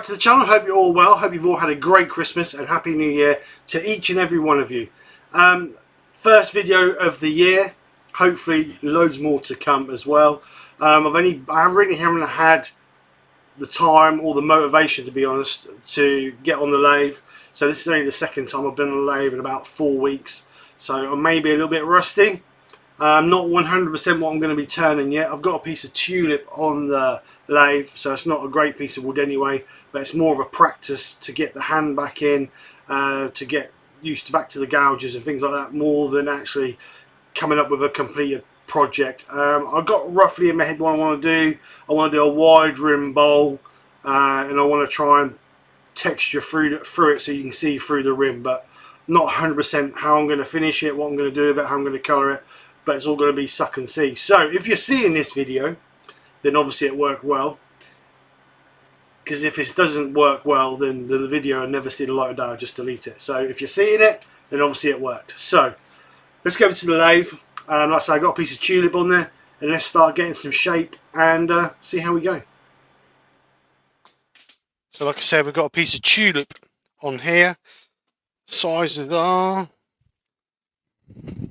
back to the channel. Hope you're all well. Hope you've all had a great Christmas and Happy New Year to each and every one of you. First video of the year. Hopefully loads more to come as well. I really haven't had the time or the motivation, to be honest, to get on the lathe. So this is only the second time I've been on the lathe in about 4 weeks. So I may be a little bit rusty. Not 100% what I'm going to be turning yet. I've got a piece of tulip on the lathe, so it's not a great piece of wood anyway, but it's more of a practice to get the hand back in, to get used to back to the gouges and things like that, more than actually coming up with a completed project. I've got roughly in my head what I want to do. I want to do a wide rim bowl, and I want to try and texture through it so you can see through the rim, but not 100% how I'm going to finish it, what I'm going to do with it, how I'm going to colour it. But it's all going to be suck and see. So if you're seeing this video, then obviously it worked well. Because if it doesn't work well, then the video will never see the light of day. I'll just delete it. So if you're seeing it, then obviously it worked. So let's go to the lathe. Like I say, I got a piece of tulip on there, and let's start getting some shape and see how we go. So like I said, we've got a piece of tulip on here. Sizes are, it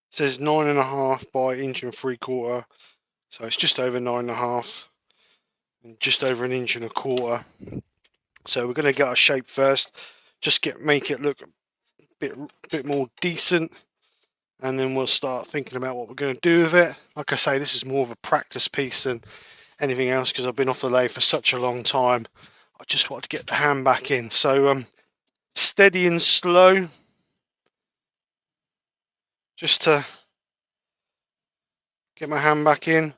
says 9.5 by 1.75 inches, so it's just over 9.5 and just over 1.25 inches. So we're going to get our shape first, just make it look a bit more decent, and then we'll start thinking about what we're going to do with it. Like I say, this is more of a practice piece than anything else because I've been off the lathe for such a long time. I just wanted to get the hand back in. So steady and slow, just to get my hand back in.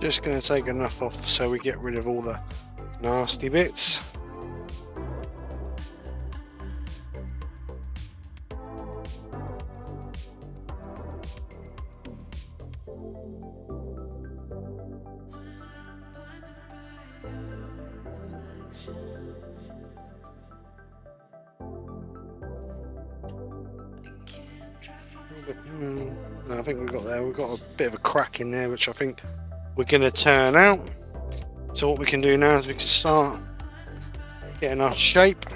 Just going to take enough off so we get rid of all the nasty bits. I think we've got a bit of a crack in there, which I think we're going to turn out. So what we can do now is we can start getting our shape.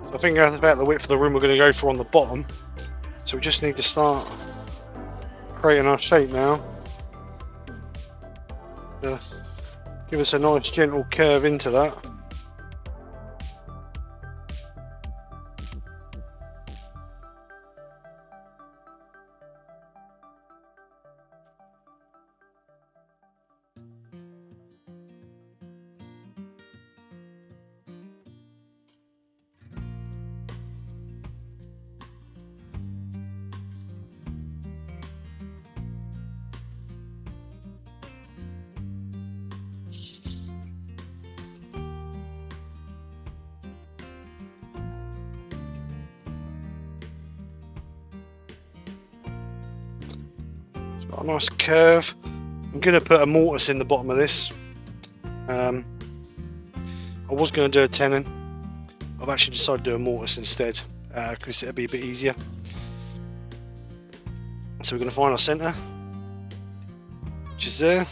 I think that's about the width of the room we're going to go for on the bottom. So we just need to start creating our shape now. Give us a nice gentle curve into that. Got a nice curve. I'm going to put a mortise in the bottom of this. I was going to do a tenon. I've actually decided to do a mortise instead because it'll be a bit easier. So we're going to find our centre, which is there.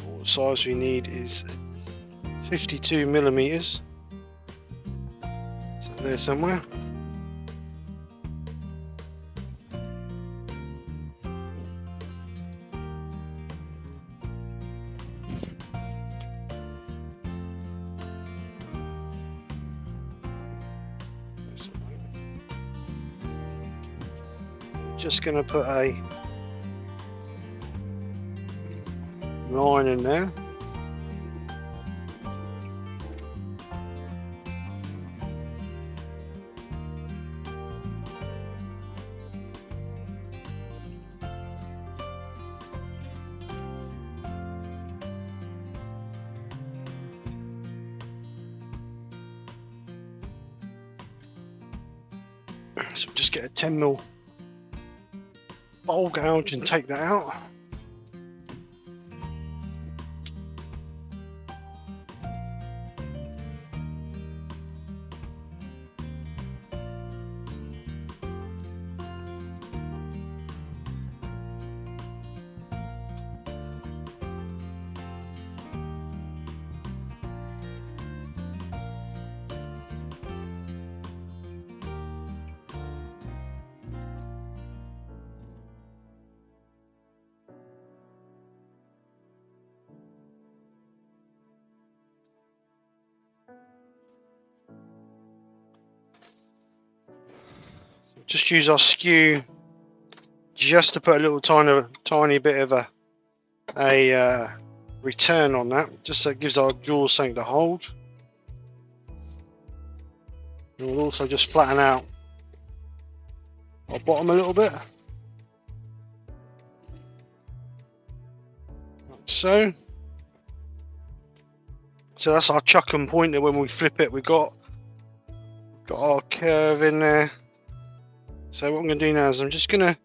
All the size we need is 52mm. So there somewhere. Just going to put a line in there. So just get a 10mm bowl gouge and take that out. Just use our skew just to put a little tiny bit of a return on that, just so it gives our jaws something to hold. And we'll also just flatten out our bottom a little bit, like so. So that's our chuck and pointer. When we flip it, we've got our curve in there. So what I'm going to do now is I'm just going to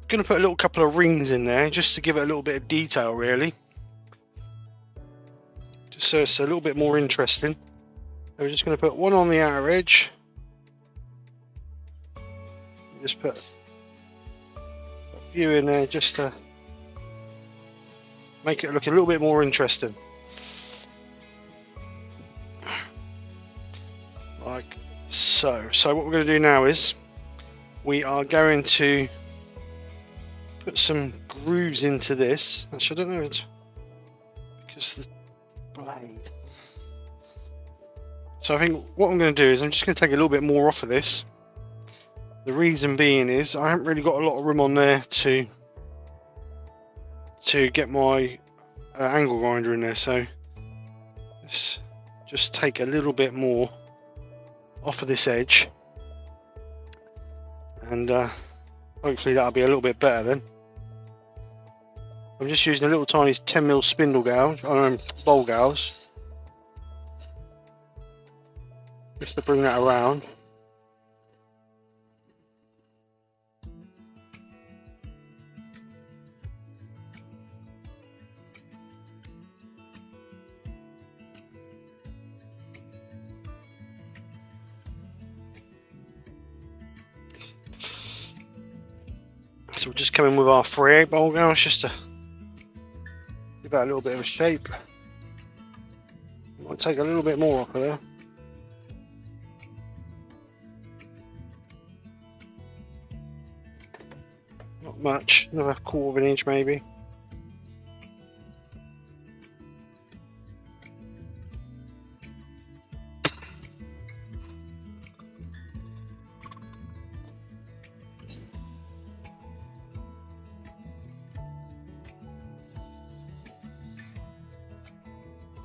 put a little couple of rings in there just to give it a little bit of detail, really, just so it's a little bit more interesting. So we're just going to put one on the outer edge. Just put a few in there just to make it look a little bit more interesting, like so. So what we're going to do now is we are going to put some grooves into this. Actually, I don't know, it's because the blade. So I think what I'm going to do is I'm just going to take a little bit more off of this. The reason being is I haven't really got a lot of room on there to get my angle grinder in there. So let's just take a little bit more off of this edge. And hopefully that'll be a little bit better then. I'm just using a little tiny 10mm spindle gouge, bowl gouge, just to bring that around. So we'll just come in with our 3/8 bowl gouge just to give that a little bit of a shape. Might take a little bit more off of there. Not much, another 1/4 of an inch maybe.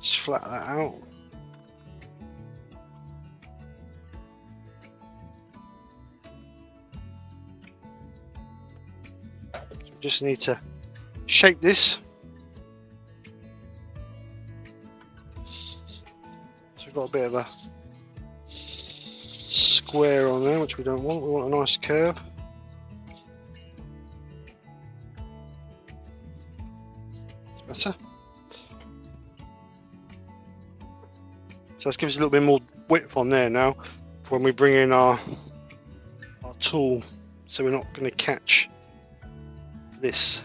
Just flat that out. So we just need to shape this. So we've got a bit of a square on there, which we don't want. We want a nice curve. better. So let's give us a little bit more width on there now for when we bring in our tool, so we're not going to catch this.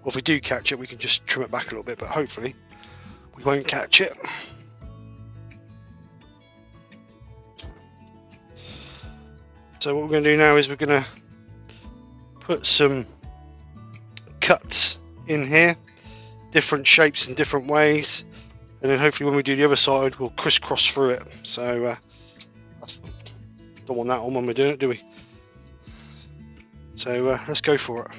Or if we do catch it, we can just trim it back a little bit, but hopefully we won't catch it. So what we're going to do now is we're going to put some cuts in here, different shapes and different ways, and then hopefully when we do the other side we'll crisscross through it. So don't want that on when we're doing it, do we? So let's go for it.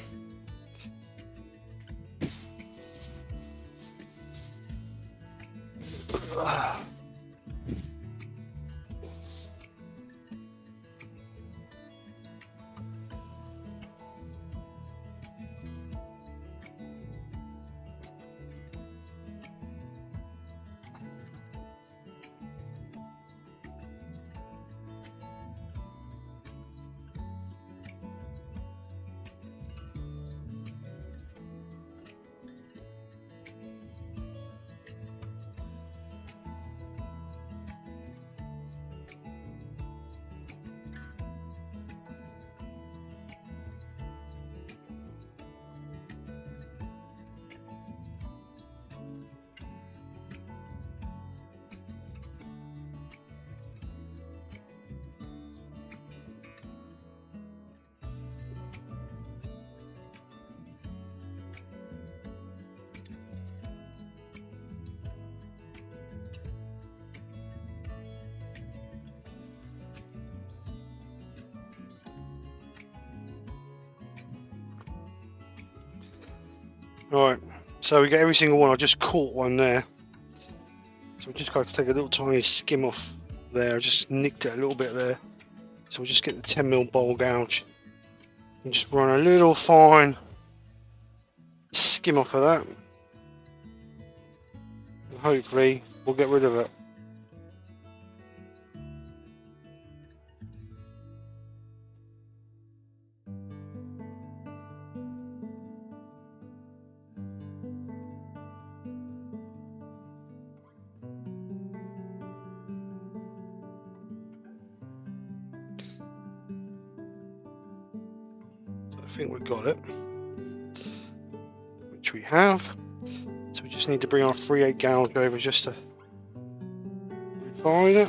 Alright, so we get every single one. I just caught one there, so we just got to take a little tiny skim off there. I just nicked it a little bit there, so we'll just get the 10mm bowl gouge and just run a little fine skim off of that, and hopefully we'll get rid of it. I think we've got it, which we have. So we just need to bring our 3/8 gouge over just to refine it.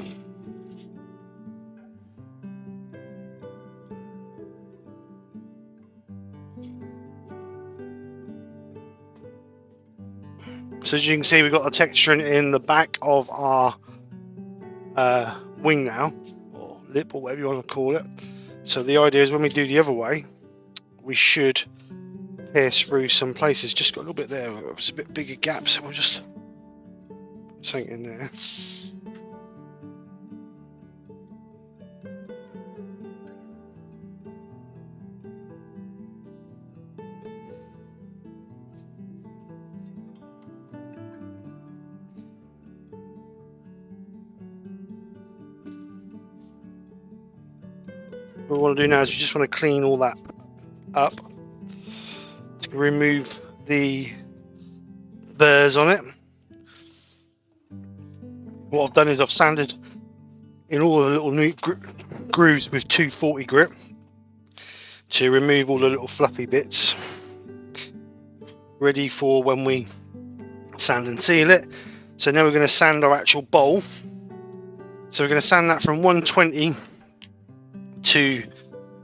So as you can see, we've got the texture in the back of our wing now, or lip, or whatever you want to call it. So the idea is when we do the other way, we should pierce through some places. Just got a little bit there, it was a bit bigger gap, so we'll just put something in there. What we want to do now is we just want to clean all that up to remove the burrs on it. What I've done is I've sanded in all the little grooves with 240 grit to remove all the little fluffy bits, ready for when we sand and seal it. So now we're going to sand our actual bowl. So we're going to sand that from 120 to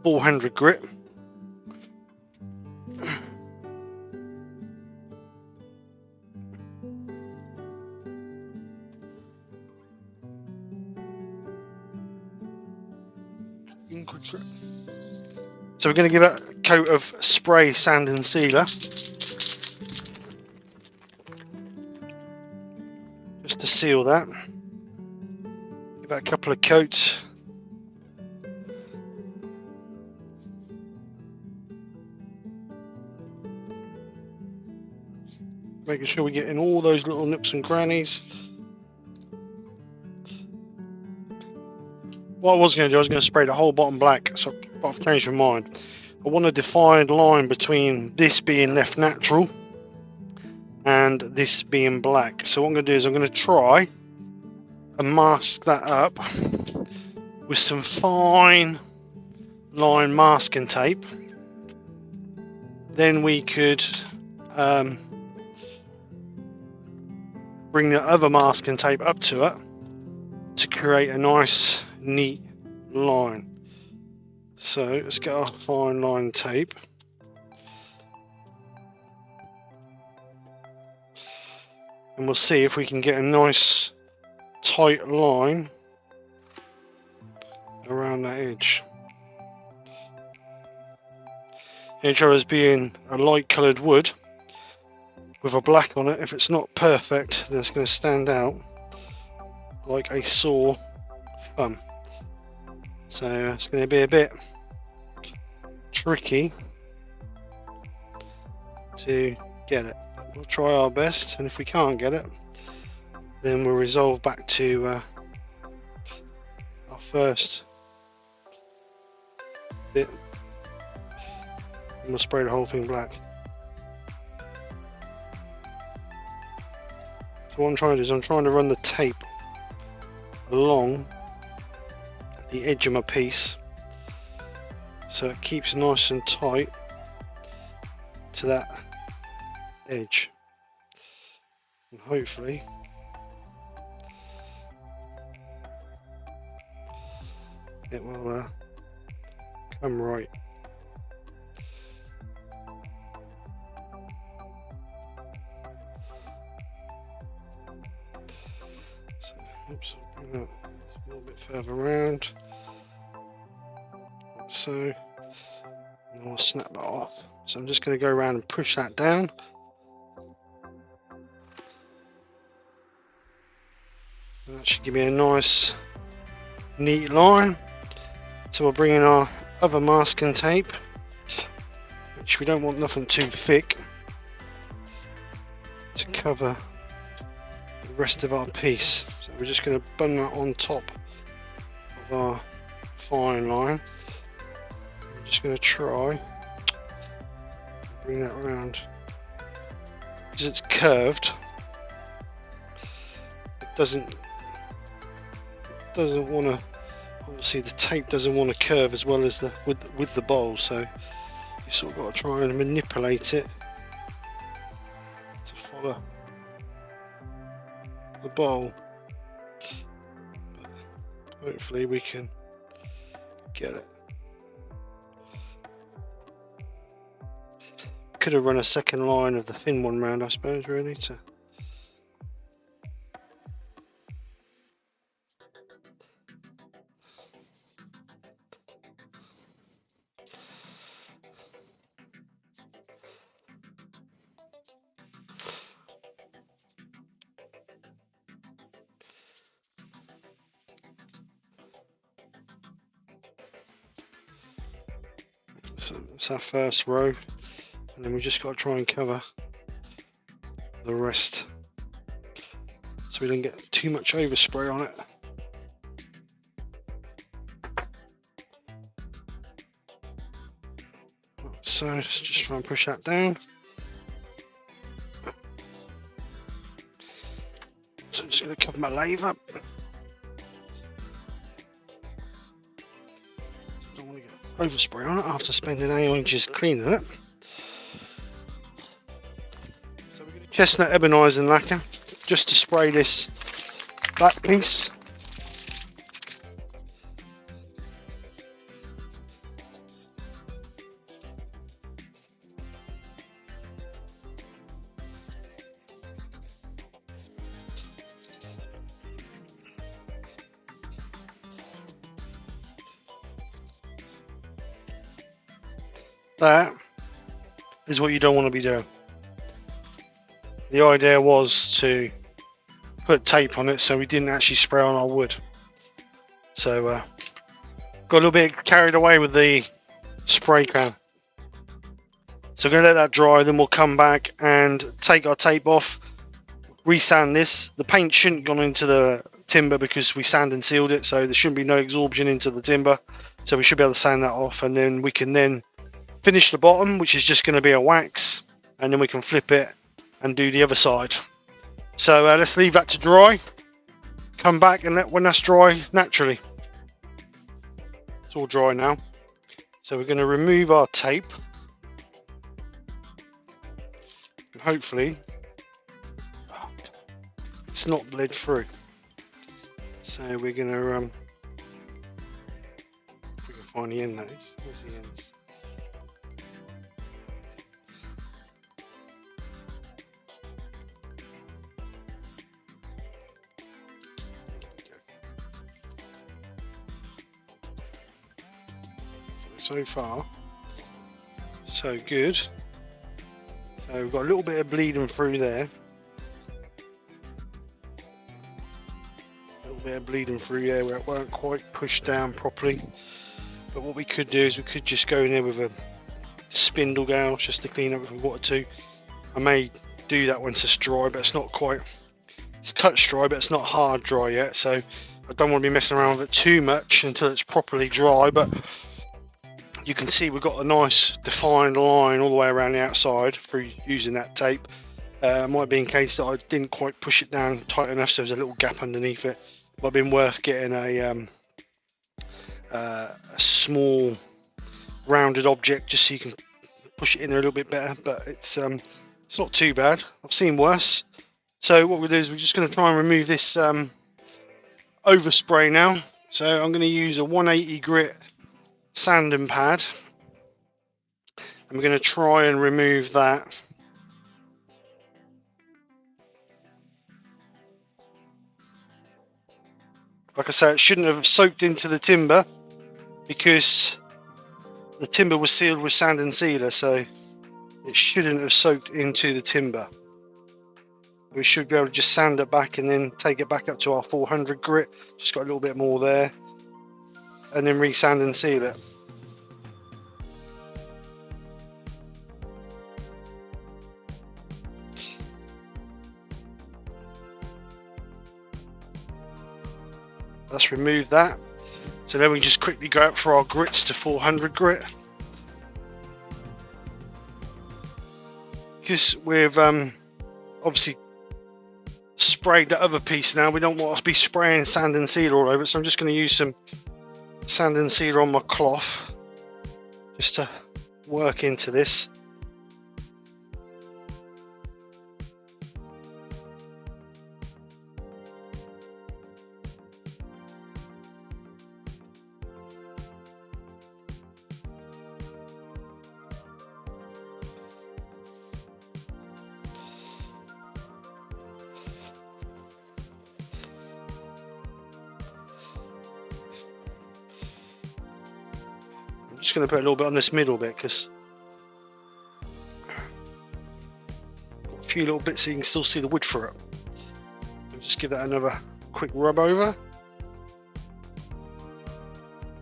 400 grit. So we're going to give it a coat of spray sand and sealer, just to seal that. Give that a couple of coats. Making sure we get in all those little nooks and crannies. What I was going to do, I was going to spray the whole bottom black, but I've changed my mind. I want a defined line between this being left natural and this being black. So what I'm going to do is I'm going to try and mask that up with some fine line masking tape. Then we could bring the other masking tape up to it to create a nice neat line. So let's get our fine line tape. And we'll see if we can get a nice tight line around that edge. Each other as being a light coloured wood with a black on it. If it's not perfect, then it's going to stand out like a sore thumb. So it's going to be a bit tricky to get it. We'll try our best, and if we can't get it, then we'll resolve back to our first bit, and we'll spray the whole thing black. So what I'm trying to do is I'm trying to run the tape along the edge of my piece so it keeps nice and tight to that edge, and hopefully it will come right. So, oops, I'll bring that a little bit further around, like so, and I'll snap that off. So I'm just going to go around and push that down. That should give me a nice neat line. So we'll bring in our other masking tape, which we don't want nothing too thick to cover the rest of our piece. So we're just going to bung that on top of our fine line. I'm just going to try and bring that around. Because it's curved, it doesn't want to, obviously the tape doesn't want to curve as well as the with the bowl, so you sort of got to try and manipulate it to follow the bowl. But hopefully we can get it. Could have run a second line of the thin one round, I suppose, really, to so it's our first row, and then we just got to try and cover the rest so we don't get too much overspray on it. So let's just try and push that down. So I'm just going to cover my lathe up. Don't want to get overspray on it after spending 8 inches cleaning it. So we're going to chestnut ebonising lacquer just to spray this back piece. That is what you don't want to be doing. The idea was to put tape on it so we didn't actually spray on our wood. So got a little bit carried away with the spray can. So we're going to let that dry, then we'll come back and take our tape off, resand this. The paint shouldn't have gone into the timber because we sand and sealed it, so there shouldn't be no absorption into the timber. So we should be able to sand that off, and then we can then finish the bottom, which is just going to be a wax, and then we can flip it and do the other side. So let's leave that to dry, come back and let when that's dry naturally. It's all dry now, so we're going to remove our tape and hopefully it's not bled through. So we're going to if we can find the end, that is. Where's the ends? So far, so good. So we've got a little bit of bleeding through there. A little bit of bleeding through there where it weren't quite pushed down properly. But what we could do is we could just go in there with a spindle gouge just to clean up if we wanted to. I may do that once it's dry, but it's not quite, it's touch dry, but it's not hard dry yet. So I don't want to be messing around with it too much until it's properly dry. But you can see we've got a nice defined line all the way around the outside through using that tape. Might be in case that I didn't quite push it down tight enough, so there's a little gap underneath it. Might have been worth getting a small rounded object just so you can push it in there a little bit better. But it's not too bad. I've seen worse. So what we'll do is we're just going to try and remove this overspray now. So I'm going to use a 180 grit sanding pad, and we're going to try and remove that. Like I say, it shouldn't have soaked into the timber because the timber was sealed with sand and sealer, so it shouldn't have soaked into the timber. We should be able to just sand it back and then take it back up to our 400 grit. Just got a little bit more there, and then re-sand and seal it. Let's remove that. So then we just quickly go up for our grits to 400 grit. Because we've obviously sprayed that other piece now, we don't want to be spraying sand and sealer all over it. So I'm just going to use some sand and sealer on my cloth just to work into this. I'm just going to put a little bit on this middle bit because got a few little bits so you can still see the wood for it. I'll just give that another quick rub over.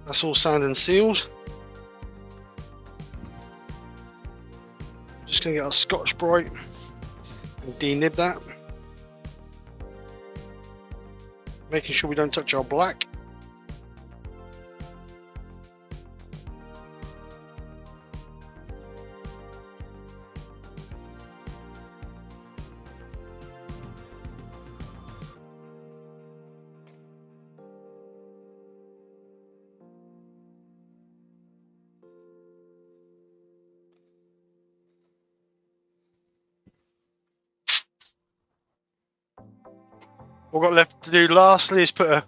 That's all sand and sealed. Just going to get our Scotch Brite and denib that, making sure we don't touch our black. What we've got left to do lastly is put a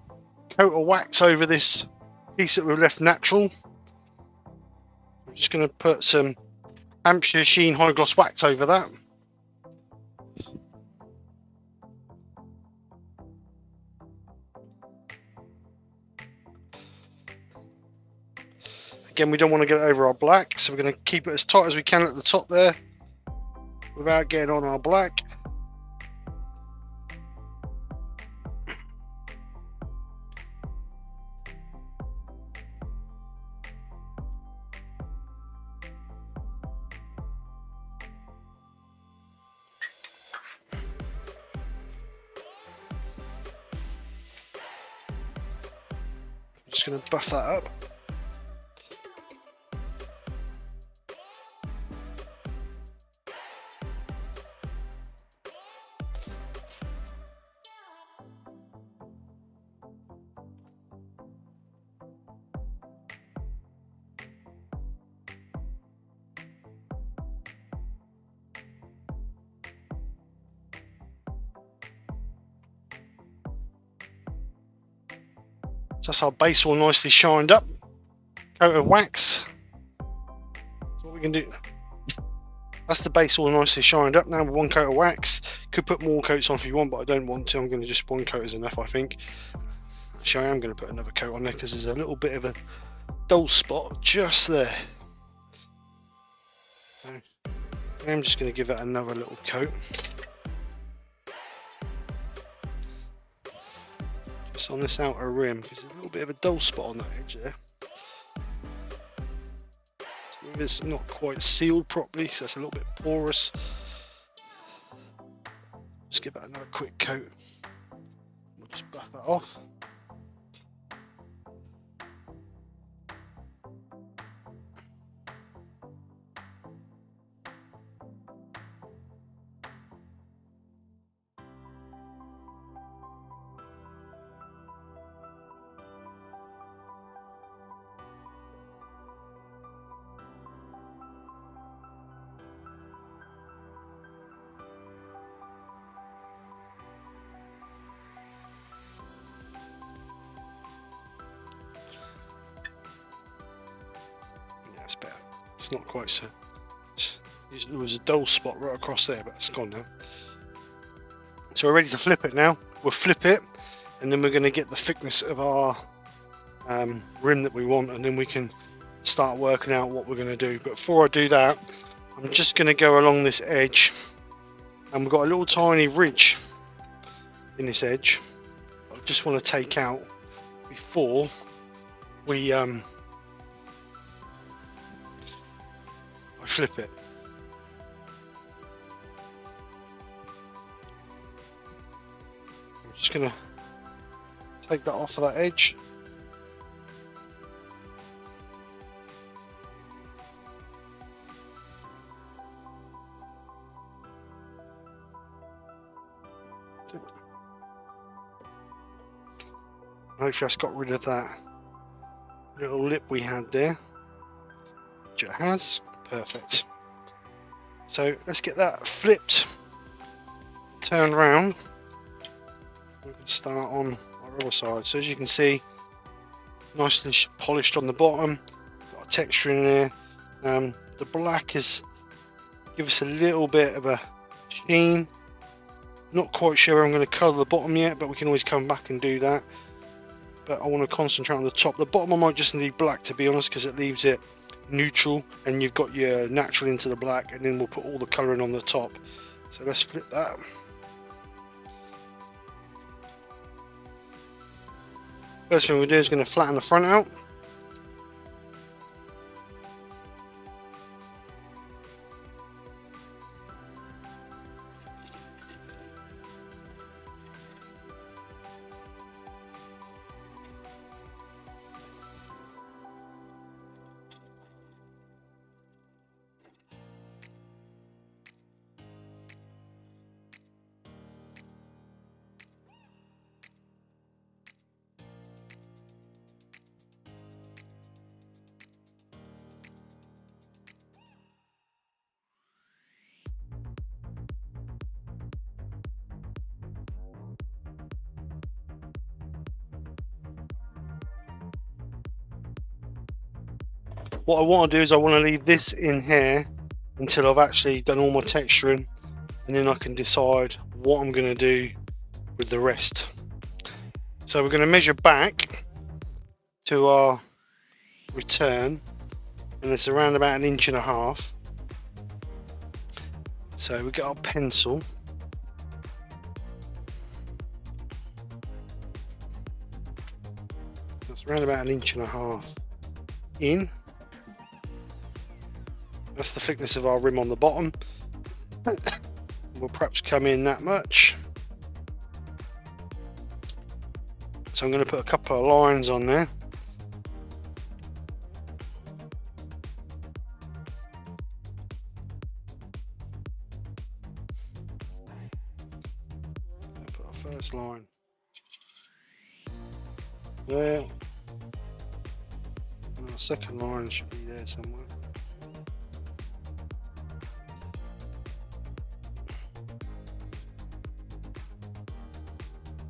coat of wax over this piece that we've left natural. I'm just going to put some Hampshire Sheen high gloss wax over that. Again, we don't want to get it over our black, so we're going to keep it as tight as we can at the top there without getting on our black. Just going to buff that up. So that's our base all nicely shined up. Coat of wax. That's what we can do. That's the base all nicely shined up. Now with one coat of wax. Could put more coats on if you want, but I don't want to. I'm going to just one coat is enough, I think. Actually, I am going to put another coat on there because there's a little bit of a dull spot just there. So I'm just going to give it another little coat. Just on this outer rim because there's a little bit of a dull spot on that edge there. So it's not quite sealed properly, so it's a little bit porous. Just give that another quick coat. We'll just buff that off. That's better. It's not quite so. There was a dull spot right across there, but it's gone now. So we're ready to flip it now. We'll flip it, and then we're going to get the thickness of our rim that we want, and then we can start working out what we're going to do. But before I do that, I'm just going to go along this edge, and we've got a little tiny ridge in this edge. I just want to take out before we flip it. I'm just going to take that off of that edge. Hopefully that's got rid of that little lip we had there, which it has. Perfect. So let's get that flipped, turned around. We can start on our other side. So as you can see, nicely polished on the bottom, got a texture in there. The black is give us a little bit of a sheen. Not quite sure where I'm going to colour the bottom yet, but we can always come back and do that. But I want to concentrate on the top. The bottom I might just need black, to be honest, because it leaves it neutral, and you've got your natural into the black, and then we'll put all the colouring on the top. So let's flip that. First thing we do is going to flatten the front out. What I want to do is I want to leave this in here until I've actually done all my texturing, and then I can decide what I'm going to do with the rest. So we're going to measure back to our return, and it's around about 1.5 inches. So we get our pencil. That's around about 1.5 inches in. That's the thickness of our rim on the bottom. We'll perhaps come in that much. So I'm going to put a couple of lines on there. I'll put our first line there. And our second line should be there somewhere.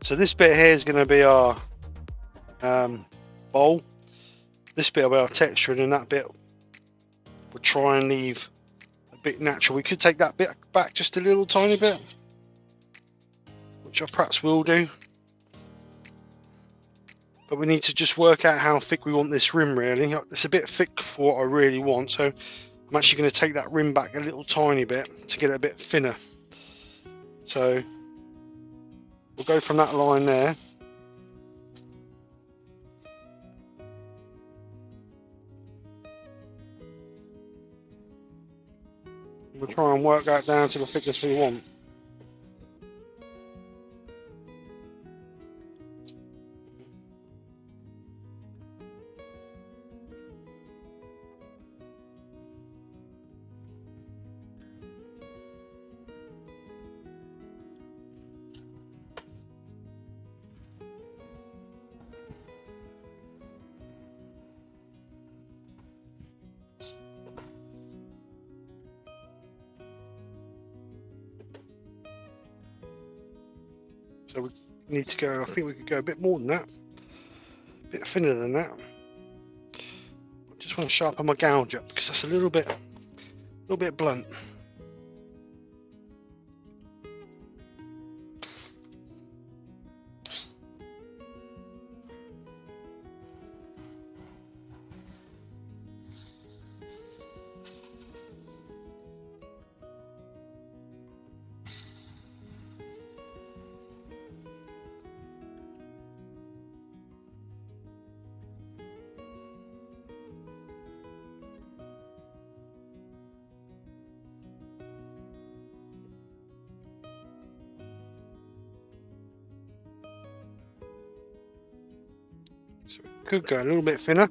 So this bit here is going to be our bowl. This bit will have texture, and then that bit we'll try and leave a bit natural. We could take that bit back just a little tiny bit, which I perhaps will do, but we need to just work out how thick we want this rim. Really, it's a bit thick for what I really want, so I'm actually going to take that rim back a little tiny bit to get it a bit thinner. So we'll go from that line there. We'll try and work that down to the thickness we want. So we need to go, I think we could go a bit more than that, a bit thinner than that. I just want to sharpen my gouge up because that's a little bit blunt. So it could go a little bit thinner.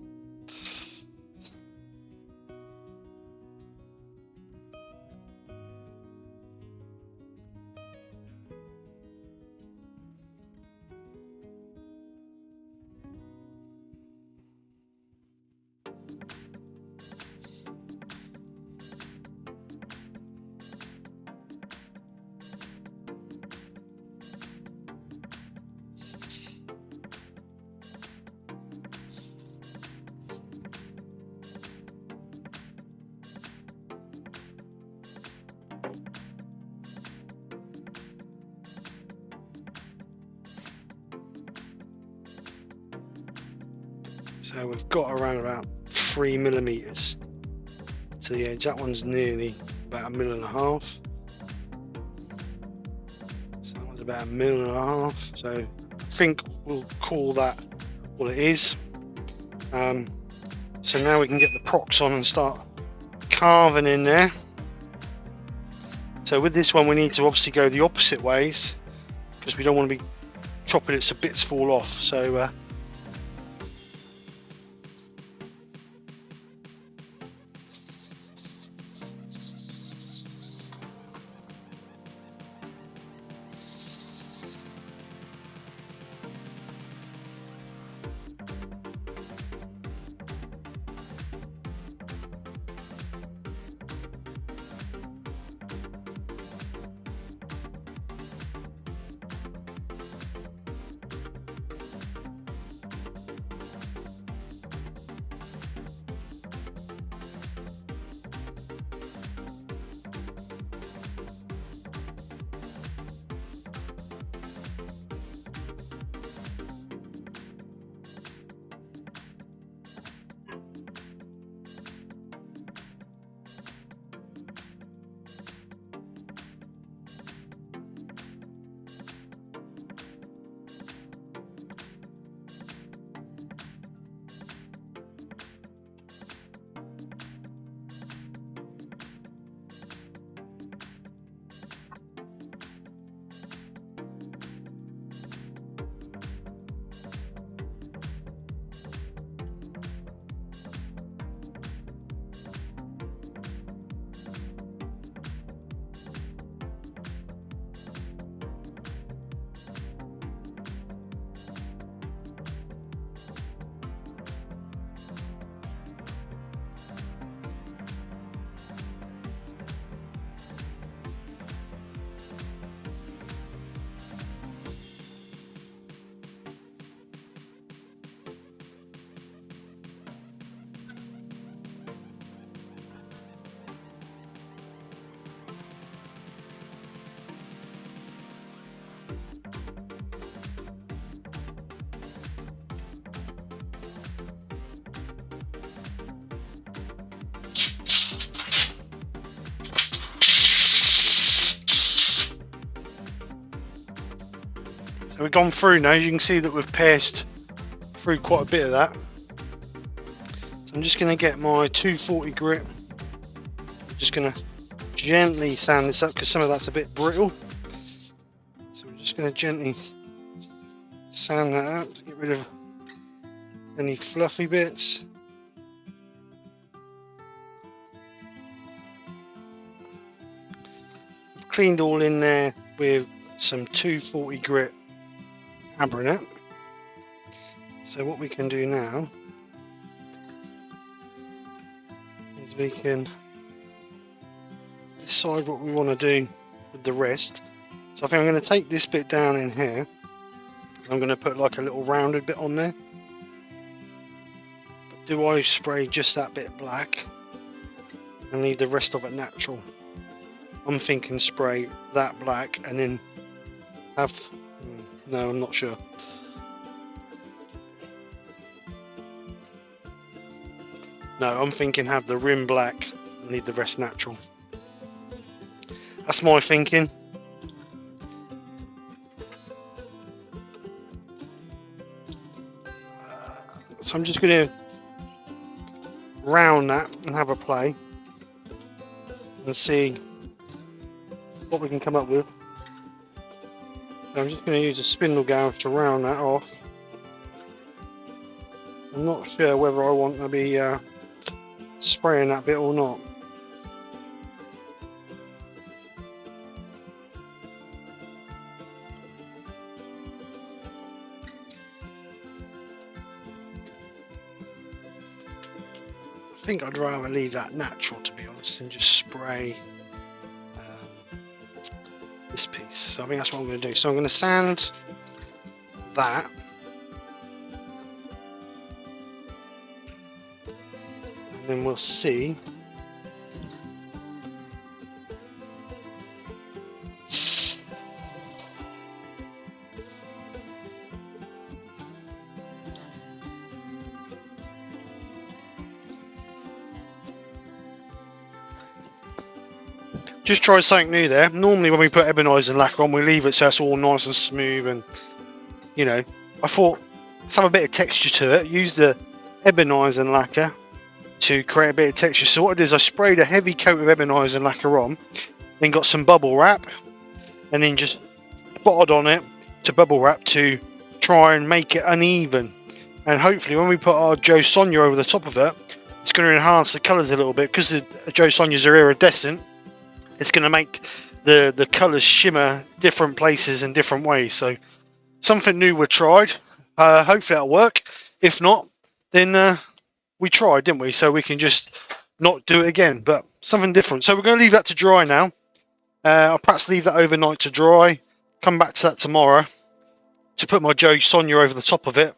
So we've got around about 3mm to the edge. That one's nearly about 1.5 mm. So that one's about 1.5 mm. So I think we'll call that what it is. So now we can get the procs on and start carving in there. So with this one we need to obviously go the opposite ways because we don't want to be chopping it so bits fall off. So So we've gone through now. You can see that we've pierced through quite a bit of that. So I'm just going to get my 240 grit. Just going to gently sand this up because some of that's a bit brittle. So we're just going to gently sand that out to get rid of any fluffy bits. I've cleaned all in there with some 240 grit Abrasive. So what we can do now is we can decide what we want to do with the rest. So I think I'm going to take this bit down in here. I'm going to put like a little rounded bit on there. But do I spray just that bit black and leave the rest of it natural? I'm thinking spray that black and then have... no, I'm not sure. No, I'm thinking have the rim black and leave the rest natural. That's my thinking. So I'm just going to round that and have a play and see what we can come up with. So I'm just going to use a spindle gouge to round that off. I'm not sure whether I want to be spraying that bit or not. I think I'd rather leave that natural, to be honest, and just spray this piece. So I think that's what I'm going to do. So I'm going to sand that. And then we'll see. Just try something new there. Normally when we put Abrasive lacquer on, we leave it so it's all nice and smooth, and you know, I thought let's have a bit of texture to it. Use the Abrasive lacquer to create a bit of texture. So what I did is I sprayed a heavy coat of Abrasive lacquer on, then got some bubble wrap, and then just spotted on it to bubble wrap to try and make it uneven. And hopefully when we put our Jo Sonja over the top of it, it's going to enhance the colours a little bit, because the Jo Sonjas are iridescent. It's going to make the colours shimmer different places in different ways. So something new we tried. Hopefully that'll work. If not, then we tried, didn't we? So we can just not do it again, but something different. So we're going to leave that to dry now. I'll perhaps leave that overnight to dry. Come back to that tomorrow to put my Jo Sonja over the top of it.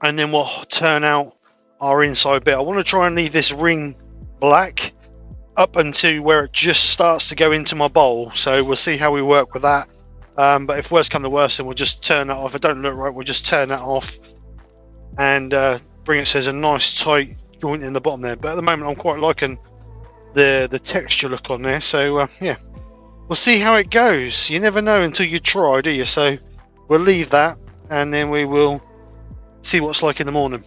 And then we'll turn out our inside bit. I want to try and leave this ring black up until where it just starts to go into my bowl. So we'll see how we work with that. But if worse come to worse, then we'll just turn that off. If it don't look right, we'll just turn that off and bring it so there's a nice tight joint in the bottom there. But at the moment I'm quite liking the texture look on there. So yeah, we'll see how it goes. You never know until you try, do you? So we'll leave that and then we will see what it's like in the morning.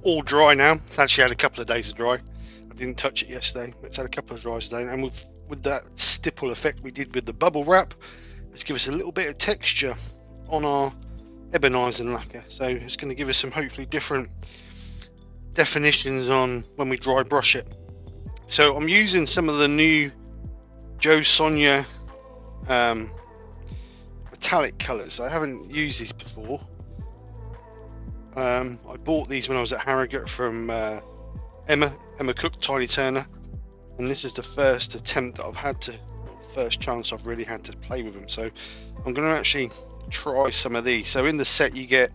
All dry now. It's actually had a couple of days of dry. I didn't touch it yesterday, but it's had a couple of dries today. And with that stipple effect we did with the bubble wrap, let's give us a little bit of texture on our Abrasive lacquer. So it's going to give us some hopefully different definitions on when we dry brush it. So I'm using some of the new Jo Sonja metallic colours. I haven't used these before. I bought these when I was at Harrogate from Emma Cook, Tiny Turner, and this is the first attempt that I've had to, first chance I've really had to play with them. So I'm going to actually try some of these. So in the set you get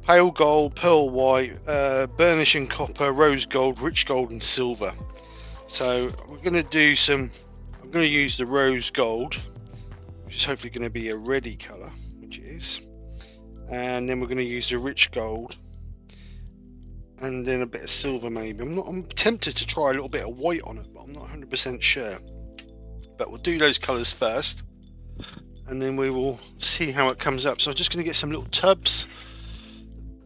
pale gold, pearl white, burnishing copper, rose gold, rich gold and silver. So we're going to do some, I'm going to use the rose gold, which is hopefully going to be a reddy colour, which it is. And then we're going to use the rich gold and then a bit of silver maybe. I'm tempted to try a little bit of white on it, but I'm not 100% sure. but we'll do those colours first, and then we will see how it comes up. So I'm just going to get some little tubs.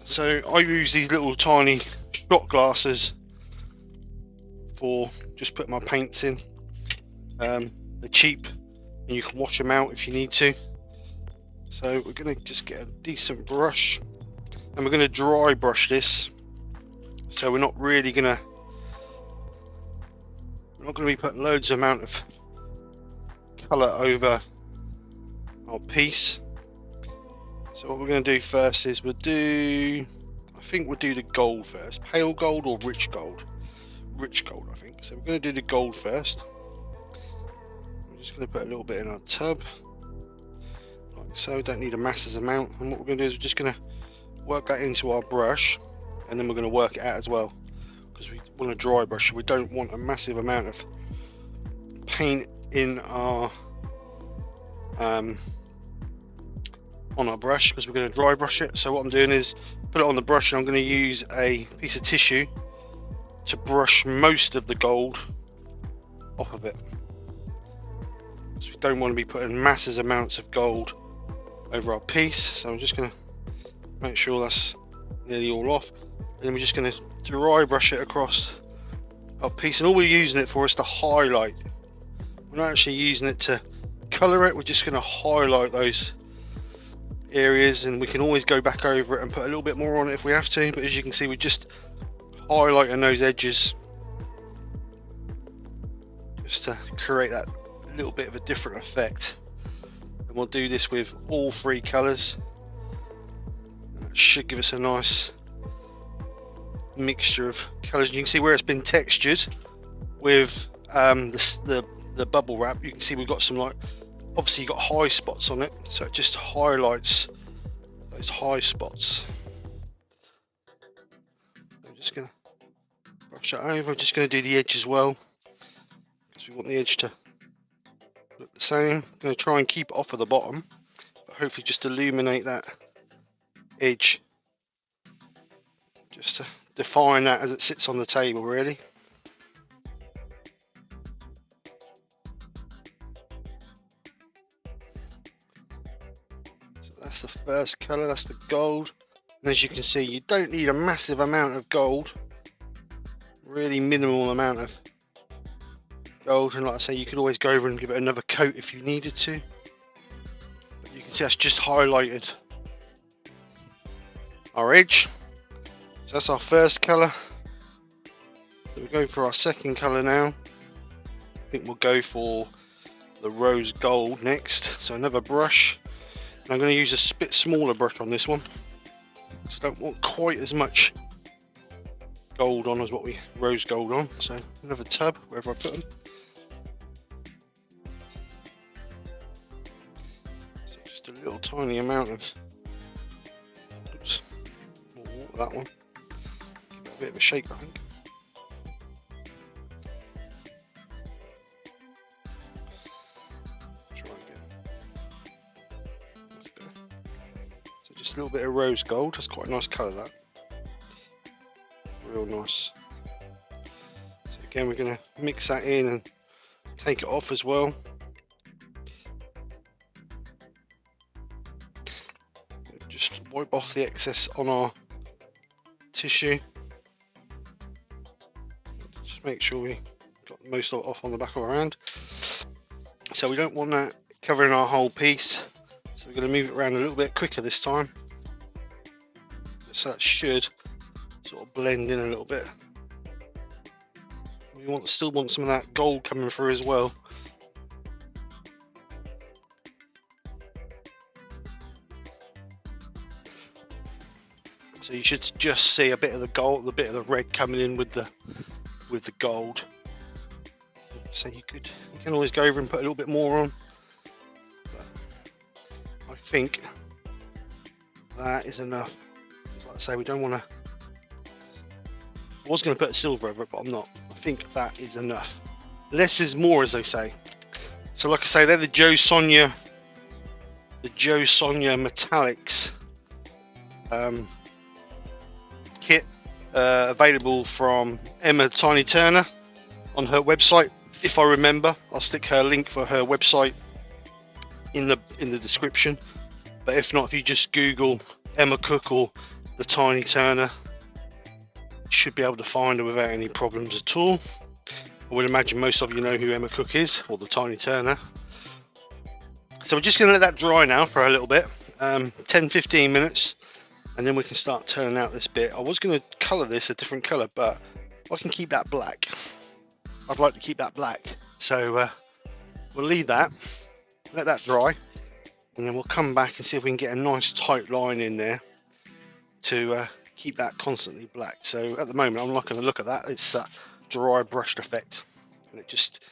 So I use these little tiny shot glasses for just putting my paints in. They're cheap and you can wash them out if you need to. So we're going to just get a decent brush, and we're going to dry brush this. So we're not really going to be putting loads amount of colour over our piece. So what we're going to do first is I think we'll do the gold first. Pale gold or rich gold? Rich gold, I think. So we're going to do the gold first. We're just going to put a little bit in our tub, like so. Don't need a massive amount. And what we're going to do is we're just going to work that into our brush, and then we're going to work it out as well, because we want a dry brush. We don't want a massive amount of paint in our on our brush, because we're going to dry brush it. So what I'm doing is put it on the brush, and I'm going to use a piece of tissue to brush most of the gold off of it, because we don't want to be putting massive amounts of gold over our piece. So I'm just going to make sure that's nearly all off, and then we're just going to dry brush it across our piece. And all we're using it for is to highlight. We're not actually using it to colour it. We're just going to highlight those areas, and we can always go back over it and put a little bit more on it if we have to. But as you can see, we're just highlighting those edges just to create that little bit of a different effect. And we'll do this with all three colours, and that should give us a nice mixture of colours. And you can see where it's been textured with the bubble wrap. You can see we've got some, like, obviously you've got high spots on it, so it just highlights those high spots. I'm just going to brush that over. I'm just going to do the edge as well, because we want the edge to look the same. I'm going to try and keep it off of the bottom, but hopefully just illuminate that edge, just to define that as it sits on the table, really. That's the first colour, that's the gold. And as you can see, you don't need a massive amount of gold, really minimal amount of gold. And like I say, you could always go over and give it another coat if you needed to. But you can see that's just highlighted our edge. So that's our first colour. So we'll go for our second colour now. I think we'll go for the rose gold next. So another brush. I'm going to use a bit smaller brush on this one, so I don't want quite as much gold on as what we rose gold on. So another tub wherever I put them. So just a little tiny amount of, oops, more water that one. Give it a bit of a shake, I think. Just a little bit of rose gold. That's quite a nice colour, that. Real nice. So again, we're going to mix that in and take it off as well. Just wipe off the excess on our tissue. Just make sure we got most of it off on the back of our hand. So we don't want that covering our whole piece. So we're going to move it around a little bit quicker this time. So that should sort of blend in a little bit. We still want some of that gold coming through as well. So you should just see a bit of the gold, a bit of the red coming in with the gold. So you can always go over and put a little bit more on. But I think that is enough. Like I say, we don't want to. I was going to put a silver over it, but I'm not. I think that is enough. Less is more, as they say. So, like I say, they're the Jo Sonja Metallics kit, available from Emma Tiny Turner on her website. If I remember, I'll stick her link for her website in the description. But if not, if you just Google Emma Cook or the Tiny Turner, you should be able to find her without any problems at all. I would imagine most of you know who Emma Cook is, or the Tiny Turner. So we're just going to let that dry now for a little bit, 10-15 minutes, and then we can start turning out this bit. I was going to colour this a different colour, but I can keep that black. I'd like to keep that black, so we'll leave that, let that dry, and then we'll come back and see if we can get a nice tight line in there to keep that constantly black. So at the moment I'm not going to look at that, it's that dry brushed effect, and it just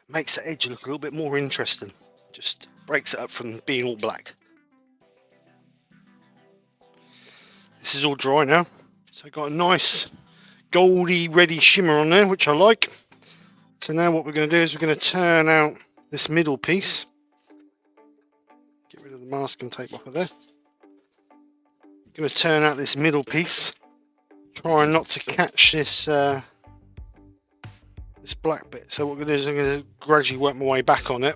makes the edge look a little bit more interesting, just breaks it up from being all black. This is all dry now, so got a nice goldy ready shimmer on there, which I like. So now what we're going to do is we're going to turn out this middle piece, get rid of the masking tape off of there. Going to turn out this middle piece, trying not to catch this this black bit. So what I'm going to do is I'm going to gradually work my way back on it,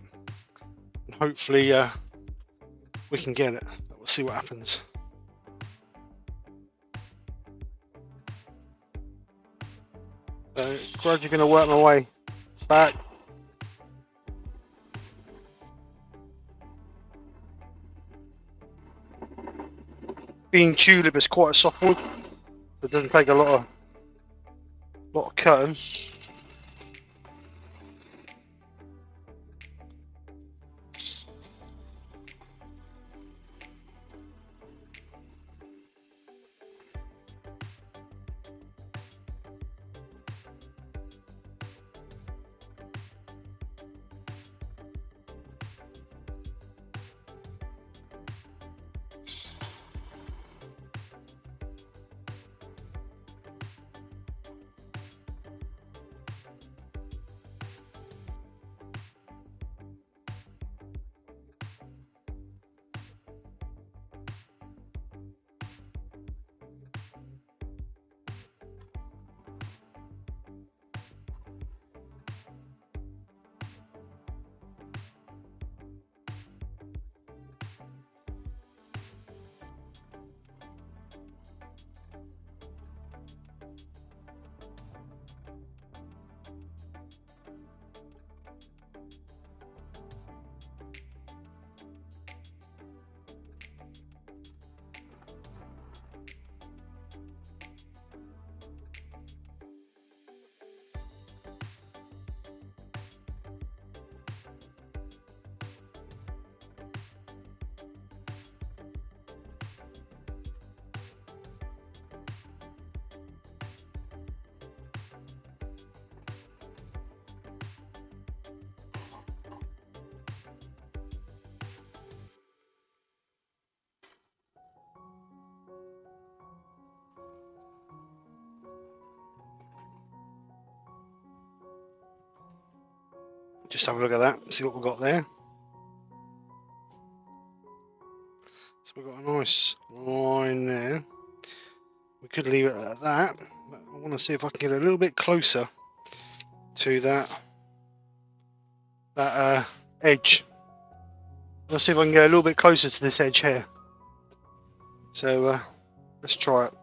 and hopefully we can get it. We'll see what happens. So gradually going to work my way back. Being tulip is quite a soft wood, it doesn't take a lot of cutting. Just have a look at that, see what we've got there. So we've got a nice line there. We could leave it at that, but I want to see if I can get a little bit closer to that edge. Let's see if I can get a little bit closer to this edge here. So let's try it.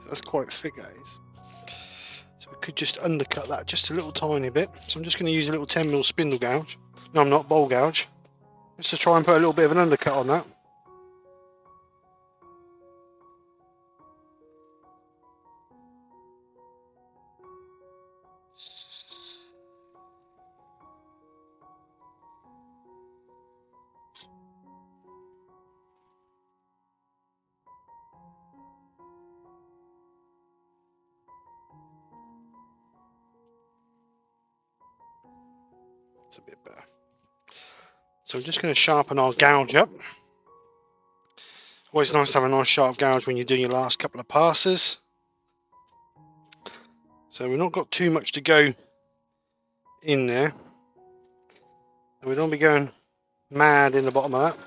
That's quite thick, guys. So we could just undercut that just a little tiny bit. So I'm just going to use a little 10mm spindle gouge. No, I'm not, bowl gouge. Just to try and put a little bit of an undercut on that. It's a bit better. So we're just going to sharpen our gouge up. Always nice to have a nice sharp gouge when you're doing your last couple of passes. So we've not got too much to go in there. And we don't be going mad in the bottom of that.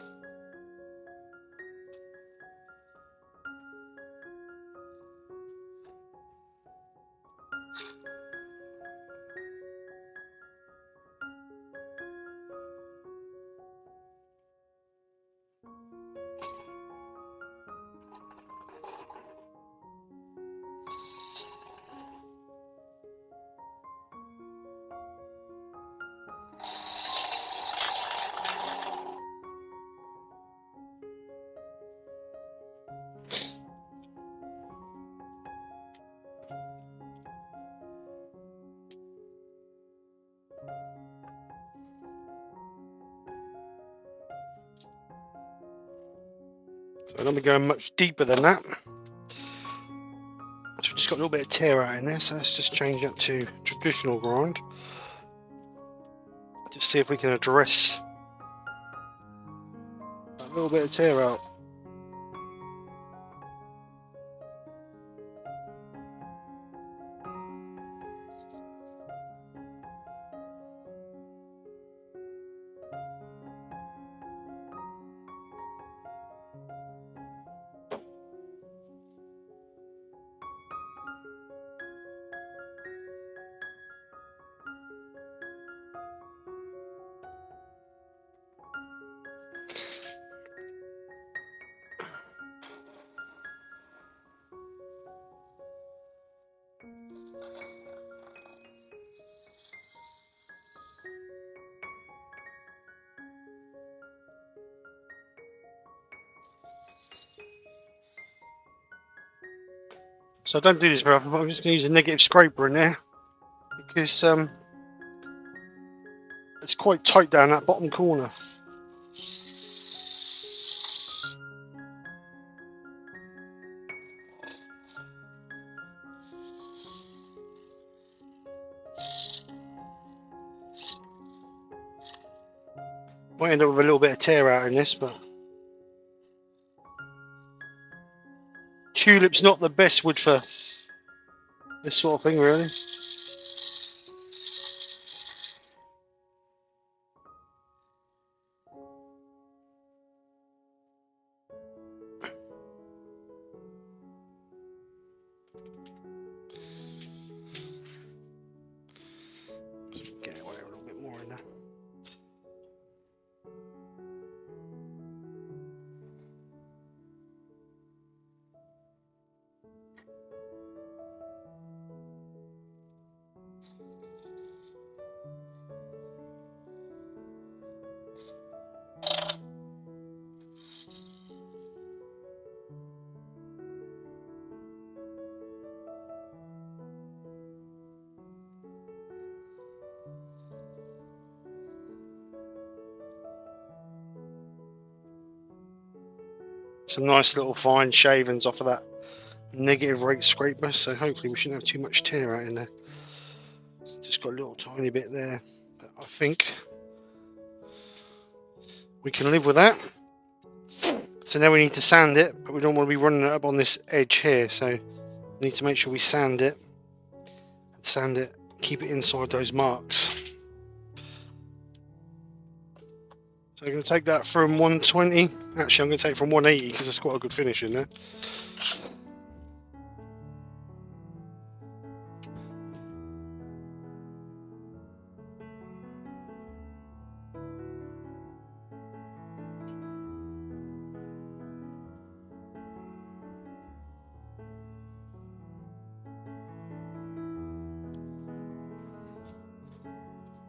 So I don't be going much deeper than that. So we've just got a little bit of tear out in there, so let's just change that to traditional grind. Just see if we can address that little bit of tear out. So I don't do this very often, but I'm just going to use a negative scraper in there because it's quite tight down that bottom corner. Might end up with a little bit of tear out in this, but tulip's not the best wood for this sort of thing, really. Get away a little bit more in there. Some nice little fine shavings off of that negative rate scraper, so hopefully we shouldn't have too much tear out in there. Just got a little tiny bit there, but I think we can live with that. So now we need to sand it, but we don't want to be running it up on this edge here, so we need to make sure we sand it, keep it inside those marks. So I'm going to take that from 120, actually I'm going to take it from 180 because it's quite a good finish in there.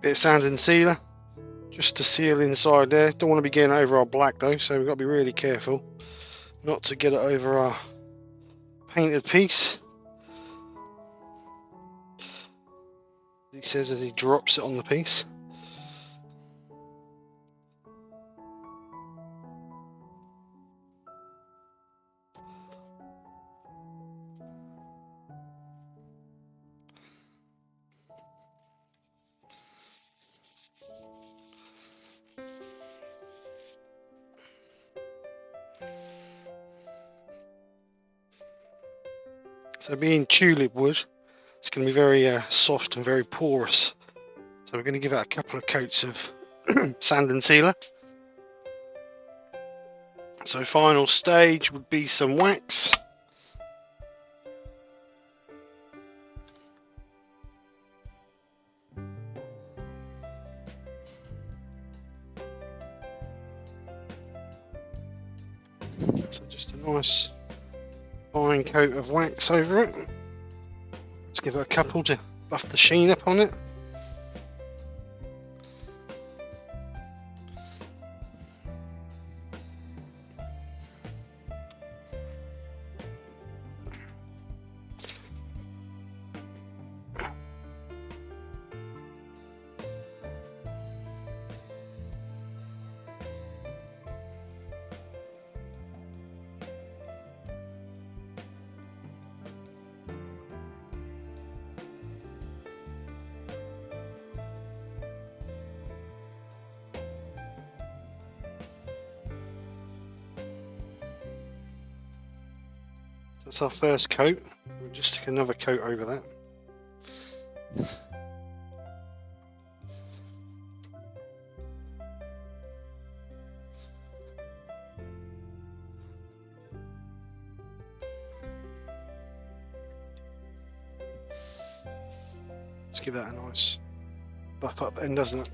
bit of sand and sealer just to seal inside there. Don't want to be getting over our black though, so we've got to be really careful not to get it over our painted piece. He says as he drops it on the piece. So being tulip wood, it's going to be very soft and very porous. So we're going to give it a couple of coats of sand and sealer. So final stage would be some wax. So just a nice fine coat of wax over it. Let's give it a couple to buff the sheen up on it. That's our first coat. We'll just stick another coat over that. Let's give that a nice buff up end, doesn't it?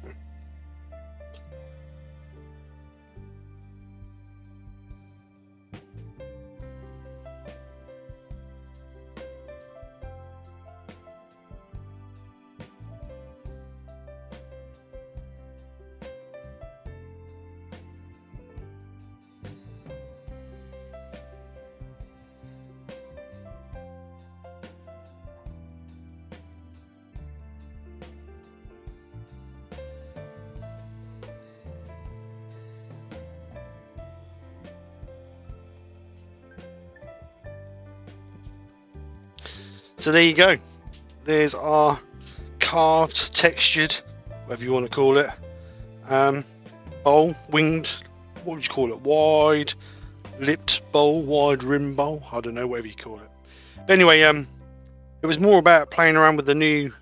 So there you go. There's our carved, textured, whatever you want to call it, bowl, winged, what would you call it? Wide lipped bowl, wide rim bowl. I don't know, whatever you call it. But anyway, it was more about playing around with the new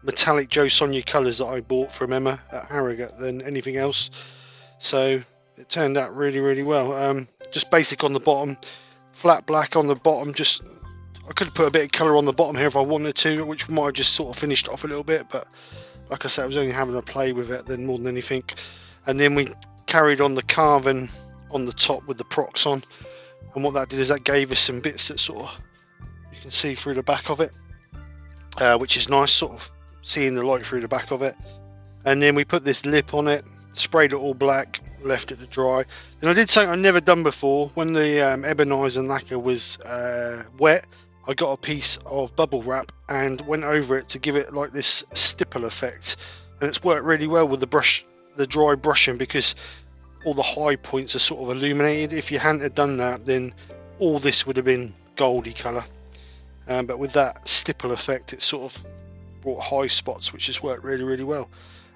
metallic Jo Sonja colours that I bought from Emma at Harrogate than anything else. So it turned out really, really well. Just basic on the bottom, flat black on the bottom. Just I could have put a bit of colour on the bottom here if I wanted to, which might have just sort of finished off a little bit, but like I said, I was only having a play with it then more than anything. And then we carried on the carving on the top with the procs on, and what that did is that gave us some bits that sort of you can see through the back of it, which is nice, sort of seeing the light through the back of it. And then we put this lip on it, sprayed it all black, left it to dry. Then I did something I'd never done before. When the ebonizer lacquer was wet, I got a piece of bubble wrap and went over it to give it like this stipple effect, and it's worked really well with the brush, the dry brushing, because all the high points are sort of illuminated. If you hadn't have done that, then all this would have been goldy colour, but with that stipple effect, it sort of brought high spots, which has worked really, really well.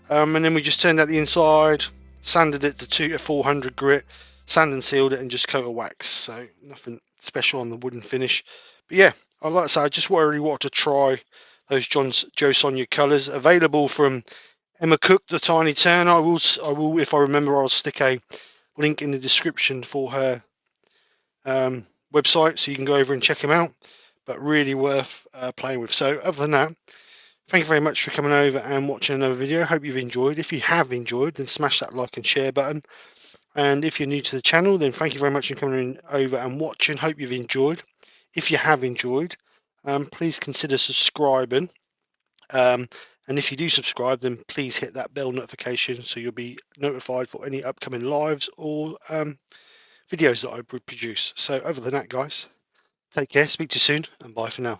And then we just turned out the inside, sanded it to 400 grit, sand and sealed it, and just coat of wax. So nothing special on the wooden finish. But yeah, I like to say, I just really wanted to try those Jo Sonja colours. Available from Emma Cook, the Tiny Turn. I will, if I remember, I'll stick a link in the description for her website, so you can go over and check them out. But really worth playing with. So other than that, thank you very much for coming over and watching another video. Hope you've enjoyed. If you have enjoyed, then smash that like and share button. And if you're new to the channel, then thank you very much for coming over and watching. Hope you've enjoyed. If you have enjoyed, please consider subscribing. And And if you do subscribe, then please hit that bell notification so you'll be notified for any upcoming lives or videos that I produce. So other than that, guys, take care, speak to you soon, and bye for now.